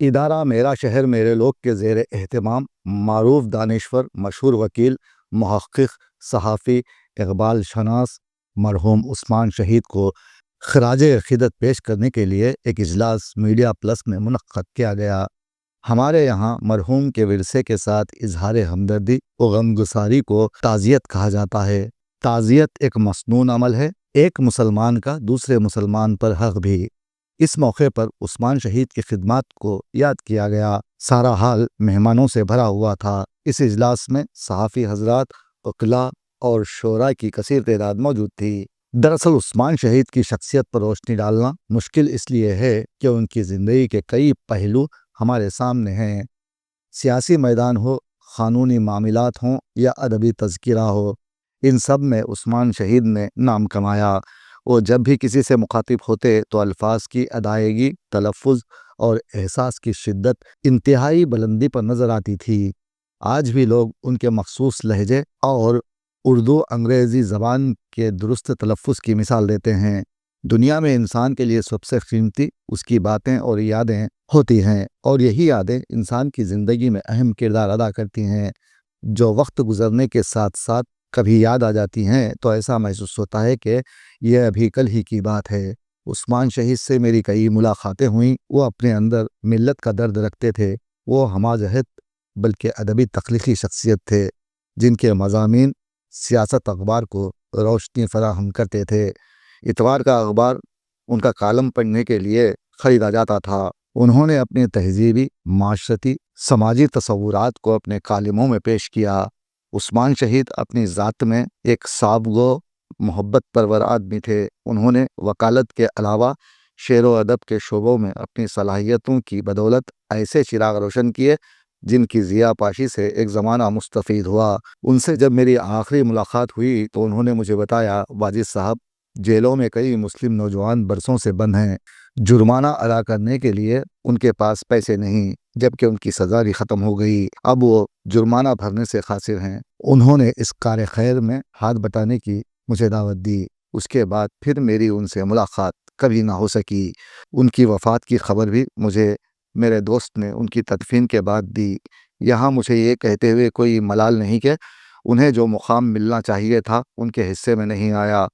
ادارہ میرا شہر میرے لوگ کے زیر اہتمام معروف دانشور مشہور وکیل محقق صحافی اقبال شناس مرحوم عثمان شہید کو خراج عقیدت پیش کرنے کے لیے ایک اجلاس میڈیا پلس میں منعقد کیا گیا۔ ہمارے یہاں مرحوم کے ورثے کے ساتھ اظہار ہمدردی و غمگساری کو تعزیت کہا جاتا ہے۔ تعزیت ایک مسنون عمل ہے، ایک مسلمان کا دوسرے مسلمان پر حق بھی۔ اس موقع پر عثمان شہید کی خدمات کو یاد کیا گیا۔ سارا حال مہمانوں سے بھرا ہوا تھا۔ اس اجلاس میں صحافی حضرات، وکلاء اور شعراء کی کثیر تعداد موجود تھی۔ دراصل عثمان شہید کی شخصیت پر روشنی ڈالنا مشکل اس لیے ہے کہ ان کی زندگی کے کئی پہلو ہمارے سامنے ہیں۔ سیاسی میدان ہو، قانونی معاملات ہوں یا ادبی تذکرہ ہو، ان سب میں عثمان شہید نے نام کمایا۔ وہ جب بھی کسی سے مخاطب ہوتے تو الفاظ کی ادائیگی، تلفظ اور احساس کی شدت انتہائی بلندی پر نظر آتی تھی۔ آج بھی لوگ ان کے مخصوص لہجے اور اردو انگریزی زبان کے درست تلفظ کی مثال دیتے ہیں۔ دنیا میں انسان کے لیے سب سے قیمتی اس کی باتیں اور یادیں ہوتی ہیں، اور یہی یادیں انسان کی زندگی میں اہم کردار ادا کرتی ہیں۔ جو وقت گزرنے کے ساتھ ساتھ کبھی یاد آ جاتی ہیں تو ایسا محسوس ہوتا ہے کہ یہ ابھی کل ہی کی بات ہے۔ عثمان شہید سے میری کئی ملاقاتیں ہوئیں۔ وہ اپنے اندر ملت کا درد رکھتے تھے۔ وہ ہمہ جہت بلکہ ادبی تخلیقی شخصیت تھے، جن کے مضامین سیاست اخبار کو روشنی فراہم کرتے تھے۔ اتوار کا اخبار ان کا کالم پڑھنے کے لیے خریدا جاتا تھا۔ انہوں نے اپنی تہذیبی، معاشرتی، سماجی تصورات کو اپنے کالموں میں پیش کیا۔ عثمان شہید اپنی ذات میں ایک صاحب گو، محبت پرور آدمی تھے۔ انہوں نے وکالت کے علاوہ شعر و ادب کے شعبوں میں اپنی صلاحیتوں کی بدولت ایسے چراغ روشن کیے جن کی ضیاء پاشی سے ایک زمانہ مستفید ہوا۔ ان سے جب میری آخری ملاقات ہوئی تو انہوں نے مجھے بتایا، واجد صاحب، جیلوں میں کئی مسلم نوجوان برسوں سے بند ہیں۔ جرمانہ ادا کرنے کے لیے ان کے پاس پیسے نہیں، جبکہ ان کی سزا بھی ختم ہو گئی۔ اب وہ جرمانہ بھرنے سے قاصر ہیں۔ انہوں نے اس کار خیر میں ہاتھ بٹانے کی مجھے دعوت دی۔ اس کے بعد پھر میری ان سے ملاقات کبھی نہ ہو سکی۔ ان کی وفات کی خبر بھی مجھے میرے دوست نے ان کی تدفین کے بعد دی۔ یہاں مجھے یہ کہتے ہوئے کوئی ملال نہیں کہ انہیں جو مقام ملنا چاہیے تھا ان کے حصے میں نہیں آیا۔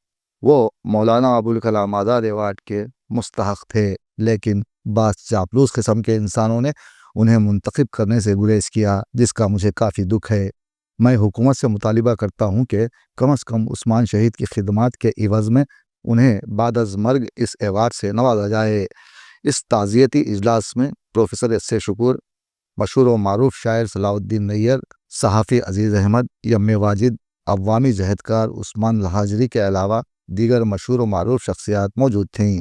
وہ مولانا ابوالکلام آزاد ایوارڈ کے مستحق تھے، لیکن بعض چاپلوس قسم کے انسانوں نے انہیں منتخب کرنے سے گریز کیا، جس کا مجھے کافی دکھ ہے۔ میں حکومت سے مطالبہ کرتا ہوں کہ کم از کم عثمان شہید کی خدمات کے عوض میں انہیں بعد از مرگ اس ایوارڈ سے نوازا جائے۔ اس تعزیتی اجلاس میں پروفیسر ایس اے شکور، مشہور و معروف شاعر صلاح الدین نیّر، صحافی عزیز احمد، یم واجد، عوامی جہدکار عثمان الحاجری کے علاوہ دیگر مشہور و معروف شخصیات موجود تھیں۔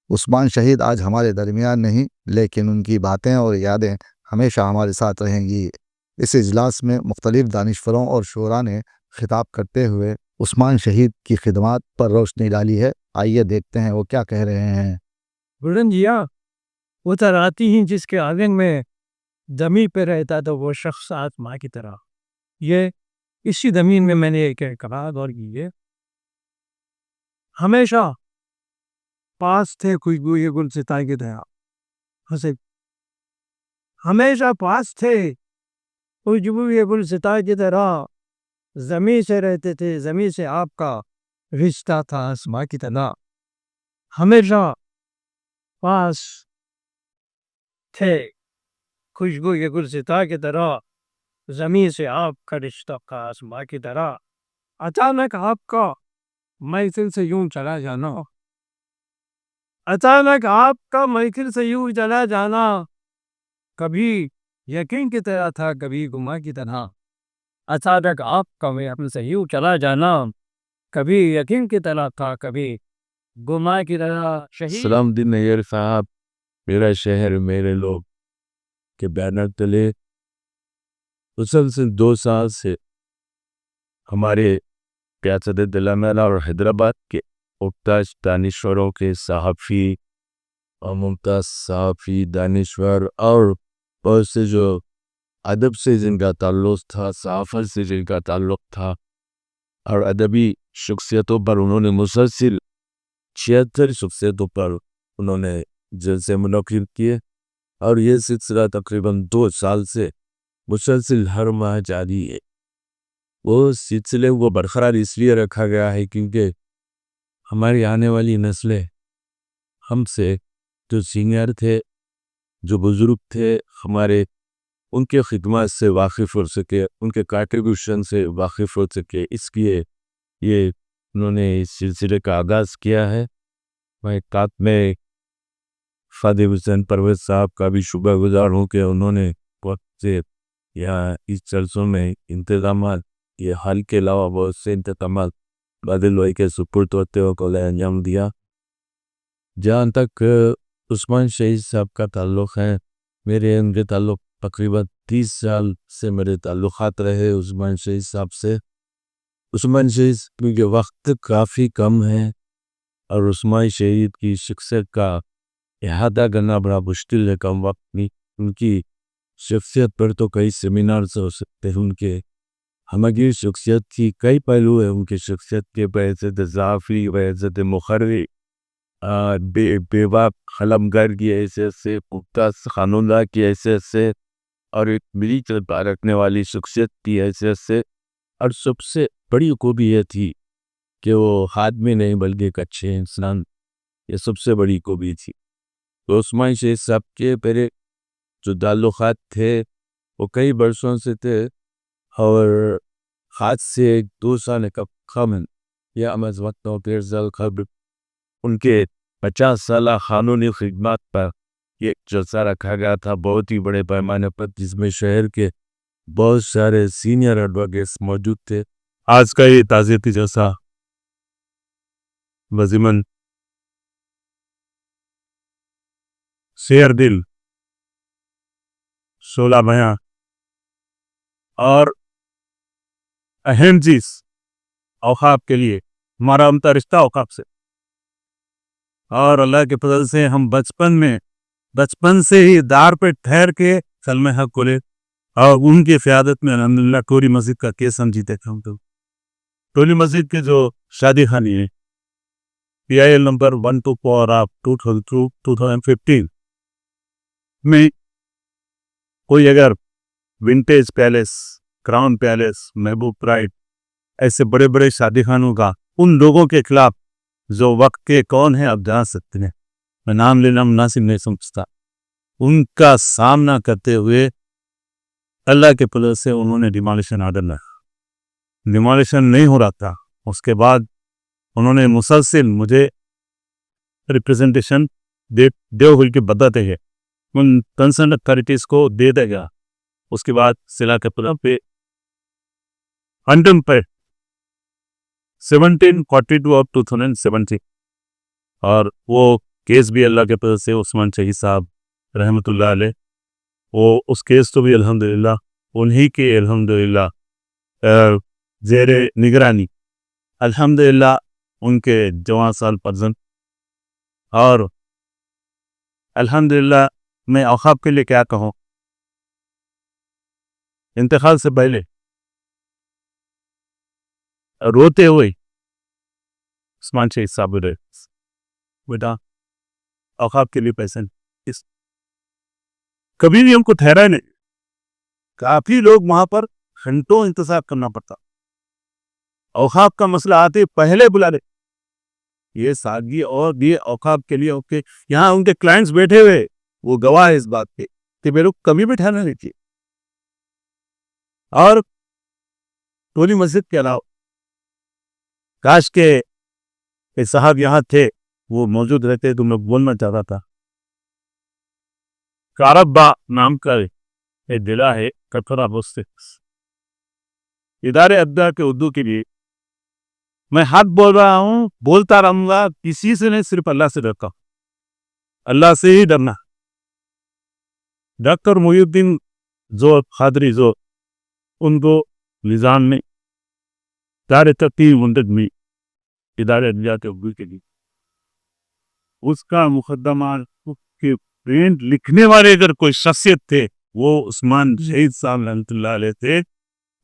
عثمان شہید آج ہمارے درمیان نہیں، لیکن ان کی باتیں اور یادیں ہمیشہ ہمارے ساتھ رہیں گی۔ اس اجلاس میں مختلف دانشوروں اور شعراء نے خطاب کرتے ہوئے عثمان شہید کی خدمات پر روشنی ڈالی ہے۔ آئیے دیکھتے ہیں وہ کیا کہہ رہے ہیں۔ بلند جیا وہ تراتی ہیں جس کے آنگن میں زمین پہ رہتا تو وہ شخص آتما کی طرح۔ یہ اسی زمین میں نے ایک کہا اور یہ ہمیشہ پاس تھے خوشبو یہ گل ستائے کی طرح، ہمیشہ پاس تھے خوشبو یہ گل ستائے کی طرح، زمین سے رہتے تھے، زمین سے آپ کا رشتہ تھا آسماں کی طرح، ہمیشہ پاس تھے خوشبو یہ گل ستائے کی طرح، زمین سے آپ کا رشتہ تھا آسماں کی طرح۔ اچانک آپ کا محفل سے یوں چلا جانا، اچانک آپ کا محفل سے یوں چلا جانا، کبھی یقین کی طرح تھا کبھی گما کی طرح۔ اچانک آپ کا محفل سے یوں چلا جانا، کبھی یقین کی طرح تھا کبھی گما کی طرح۔ صلاح الدین نیّر صاحب میرا شہر میرے لوگ کے بینر تلے مسلسل 2 سال سے ہمارے ریاست تلنگانہ اور حیدرآباد کے ممتاز دانشوروں کے صحافی اور ممتاز صحافی دانشور اور بہت سے جو ادب سے جن کا تعلق تھا، صحافت سے جن کا تعلق تھا، اور ادبی شخصیتوں پر انہوں نے مسلسل 76 شخصیتوں پر انہوں نے جلسے منعقد کیے اور یہ سلسلہ تقریباً 2 سال سے مسلسل ہر ماہ جاری ہے۔ وہ سلسلے کو برقرار اس لیے رکھا گیا ہے کیونکہ ہماری آنے والی نسلیں ہم سے جو سینئر تھے، جو بزرگ تھے ہمارے، ان کے خدمات سے واقف ہو سکے، ان کے کنٹریبیوشن سے واقف ہو سکے، اس لیے یہ انہوں نے اس سلسلے کا آغاز کیا ہے۔ میں خادم حسین پرویز صاحب کا بھی شکر گزار ہوں کہ انہوں نے وقت سے یہاں اس جلسوں میں انتظامات، یہ حل کے علاوہ بہت سے انتظامات بادل بھائی کے سپرد ہوتے ہوئے کو انجام دیا۔ جہاں تک عثمان شہید صاحب کا تعلق ہے، ان کے تعلق تقریباً 30 سال سے میرے تعلقات رہے عثمان شہید صاحب سے۔ عثمان شہید کیونکہ وقت کافی کم ہے اور عثمان شہید کی شخصیت کا احاطہ کرنا بڑا مشکل ہے کم وقت میں۔ ان کی شخصیت پر تو کئی سیمینارز ہو سکتے ہیں، ان کے ہمگیر شخصیت کی کئی پہلو ہیں، ان کی شخصیت کے بحیثیت ضعفی، بحیثیت مخرری، بے باک قلمگر کی حیثیت سے، پختہ قانوندہ کی حیثیت سے، اور ایک ملی چلتا رکھنے والی شخصیت کی حیثیت سے، اور سب سے بڑی خوبی یہ تھی کہ وہ آدمی نہیں بلکہ ایک اچھے انسان، یہ سب سے بڑی خوبی تھی۔ تو عثمان شہید صاحب کے پہلے جو تعلقات تھے وہ کئی برسوں سے تھے، اور خاص سے 2 سال کا کم یا امز وقت قبل ان کے 50 سالہ قانونی خدمات پر یہ جلسہ رکھا گیا تھا بہت ہی بڑے پیمانے پر، جس میں شہر کے بہت سارے سینئر ایڈوکیٹس موجود تھے۔ آج کا یہ تعزیتی جلسہ بضمن شیر دل، شعلہ بیاں اور اہم چیز اوقاف کے لیے ہمارا امتا رشتہ اوقاف سے، اور اللہ کے فضل سے ہم بچپن سے ہی دار پہ ٹھہر کے کلمہ حق کھولے، اور ان کی قیادت میں الحمدللہ ٹولی مسجد کا کیس ہم جیتے تھے۔ ٹولی مسجد کے جو شادی خانی ہے PIL نمبر 124 آف 2015 میں کوئی اگر ونٹیج پیلیس، کراؤن پیلیس، محبوب پرائڈ، ایسے بڑے بڑے شادی خانوں کا ان لوگوں کے خلاف جو وقت کے کون ہیں آپ جان سکتے ہیں، میں نام لینا مناسب نہیں سمجھتا، ان کا سامنا کرتے ہوئے اللہ کے فضل سے انہوں نے ڈیمالیشن آرڈر لیا، ڈیمالیشن نہیں ہو رہا تھا۔ اس کے بعد انہوں نے مسلسل مجھے ریپریزنٹیشن دے ہوئی کے بتاتے ہیں ان کنسرن اتھارٹیز کو دے دے گا۔ اس کے بعد ضلع کے پہ انڈم پہ 1742 آف 2017، اور وہ کیس بھی اللہ کے فضل سے عثمان شہید صاحب رحمۃ اللہ علیہ، وہ اس کیس تو بھی الحمدللہ انہی کے الحمدللہ زیر نگرانی الحمدللہ ان کے جوان سال پرزن، اور الحمدللہ میں اوقاف کے لیے کیا کہوں، انتقال سے پہلے روتے ہوئے عثمان شہید صاحب رہے بیٹا اوقاف کے لیے پیسے کبھی بھی ہم کو ٹھہرا نہیں، کافی لوگ وہاں پر گھنٹوں انتظار کرنا پڑتا، اوقاف کا مسئلہ آتے پہلے بلا لے، یہ سادگی اور یہ اوقاف کے لیے اوکے، یہاں ان کے کلائنٹس بیٹھے ہوئے وہ گواہ ہے اس بات کے کہ میرے کو کبھی بھی ٹھہرنا نہیں چاہیے۔ اور ٹولی مسجد کے علاوہ کاش کے صاحب یہاں تھے، وہ موجود رہتے تو میں بولنا چاہتا تھا۔ کاربا نام کا ایک ضلع ہے کٹھورا بستے، ادارے ابدا کے اردو کے لیے میں حق بول رہا ہوں، بولتا رہوں گا، کسی سے نہیں، صرف اللہ سے ڈرتا ہوں، اللہ سے ہی ڈرنا۔ ڈاکٹر محی الدین جو قادری جو ان کو نظام نے ادارے ترتیب منتج میں ادارے ابدا کے اردو کے لیے اس کا مقدمہ کے پرنٹ لکھنے والے اگر کوئی شخصیت تھے وہ عثمان شہید صاحب رحمۃ اللہ علیہ تھے۔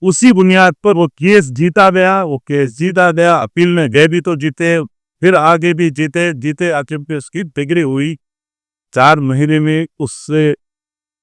اسی بنیاد پر وہ کیس جیتا گیا، اپیل میں گئے بھی تو جیتے، پھر آگے بھی جیتے آخر پہ اس کی ڈگری ہوئی 4 مہینے میں، اس سے